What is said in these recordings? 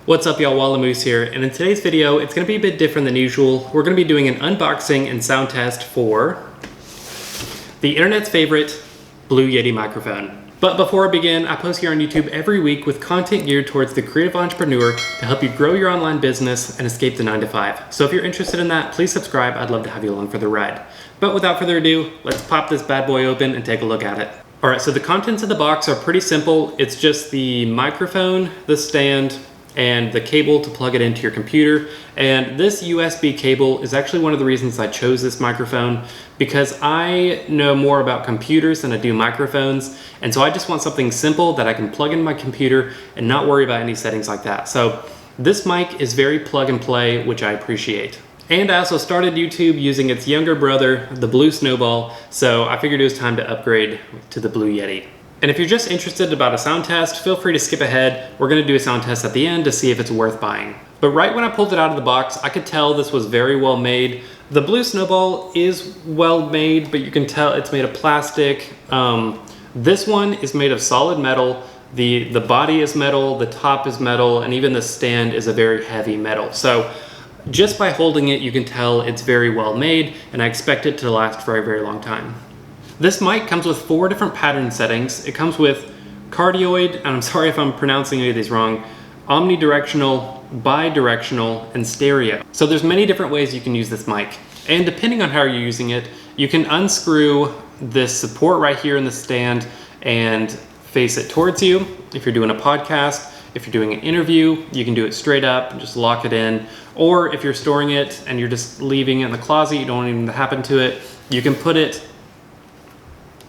What's up y'all, Wallamoose here, and in today's video it's going to be a bit different than usual. We're going to be doing an unboxing and sound test for the internet's favorite Blue Yeti microphone. But before I begin, I post here on YouTube every week with content geared towards the creative entrepreneur to help you grow your online business and escape the 9-to-5. So if you're interested in that, please subscribe. I'd love to have you along for the ride. But without further ado, let's pop this bad boy open and take a look at it. All right, so the contents of the box are pretty simple. It's just the microphone, the stand, and the cable to plug it into your computer. And this USB cable is actually one of the reasons I chose this microphone, because I know more about computers than I do microphones. And so I just want something simple that I can plug in my computer and not worry about any settings like that. So this mic is very plug and play, which I appreciate. And I also started YouTube using its younger brother, the Blue Snowball. So I figured it was time to upgrade to the Blue Yeti. And if you're just interested about a sound test, feel free to skip ahead. We're gonna do a sound test at the end to see if it's worth buying. But right when I pulled it out of the box, I could tell this was very well made. The Blue Snowball is well made, but you can tell it's made of plastic. This one is made of solid metal. The body is metal, the top is metal, and even the stand is a very heavy metal. So just by holding it, you can tell it's very well made, and I expect it to last for a very long time. This mic comes with 4 different pattern settings. It comes with cardioid, and I'm sorry if I'm pronouncing any of these wrong, omnidirectional, bidirectional, and stereo. So there's many different ways you can use this mic. And depending on how you're using it, you can unscrew this support right here in the stand and face it towards you. If you're doing a podcast, if you're doing an interview, you can do it straight up and just lock it in. Or if you're storing it and you're just leaving it in the closet, you don't want anything to happen to it, you can put it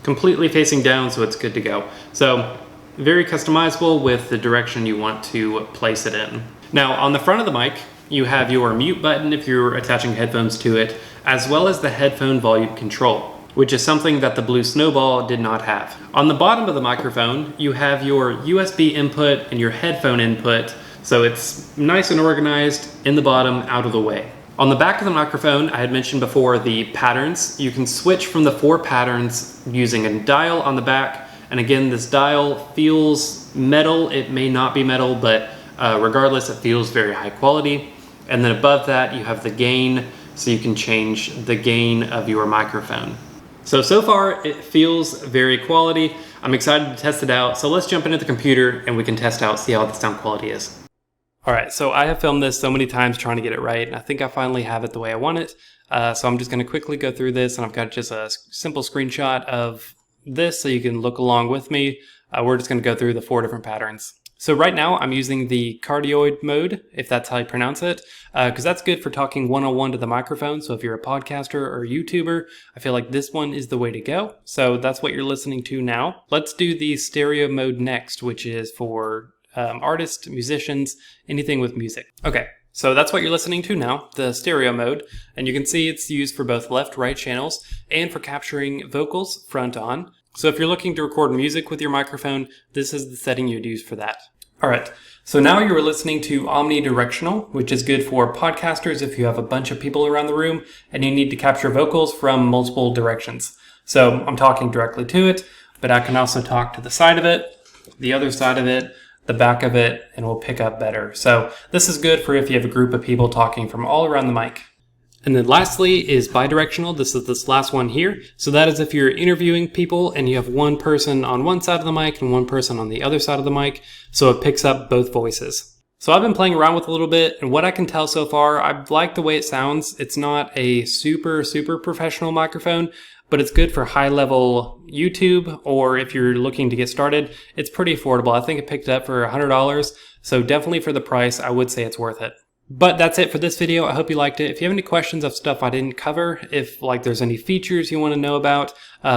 completely facing down so it's good to go. So very customizable with the direction you want to place it in. Now on the front of the mic, you have your mute button if you're attaching headphones to it, as well as the headphone volume control, which is something that the Blue Snowball did not have. On the bottom of the microphone, you have your USB input and your headphone input, so it's nice and organized in the bottom, out of the way. On the back of the microphone, I had mentioned before the patterns. You can switch from the 4 patterns using a dial on the back. And again, this dial feels metal. It may not be metal, but regardless, it feels very high quality. And then above that, you have the gain, so you can change the gain of your microphone. So far, it feels very quality. I'm excited to test it out. So let's jump into the computer and we can test out, see how the sound quality is. All right, so I have filmed this so many times trying to get it right, and I think I finally have it the way I want it. So I'm just gonna quickly go through this, and I've got just a simple screenshot of this so you can look along with me. We're just gonna go through the 4 different patterns. So right now I'm using the cardioid mode, if that's how you pronounce it, because that's good for talking one-on-one to the microphone. So if you're a podcaster or a YouTuber, I feel like this one is the way to go. So that's what you're listening to now. Let's do the stereo mode next, which is for artists, musicians, anything with music. Okay, so that's what you're listening to now, the stereo mode, and you can see it's used for both left-right channels and for capturing vocals front on. So if you're looking to record music with your microphone, this is the setting you'd use for that. All right, so now you're listening to omnidirectional, which is good for podcasters if you have a bunch of people around the room and you need to capture vocals from multiple directions. So I'm talking directly to it, but I can also talk to the side of it, the other side of it, the back of it, and will pick up better. So this is good for if you have a group of people talking from all around the mic. And then lastly is bidirectional. This is this last one here. So that is if you're interviewing people and you have one person on one side of the mic and one person on the other side of the mic, so it picks up both voices. So I've been playing around with it a little bit, and what I can tell so far, I like the way it sounds. It's not a super professional microphone, but it's good for high-level YouTube, or if you're looking to get started, it's pretty affordable. I think it picked it up for $100, so definitely for the price, I would say it's worth it. But that's it for this video. I hope you liked it. If you have any questions of stuff I didn't cover, if like there's any features you want to know about,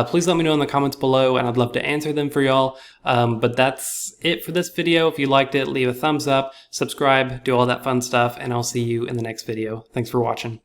please let me know in the comments below, and I'd love to answer them for y'all. But that's it for this video. If you liked it, leave a thumbs up, subscribe, do all that fun stuff, and I'll see you in the next video. Thanks for watching.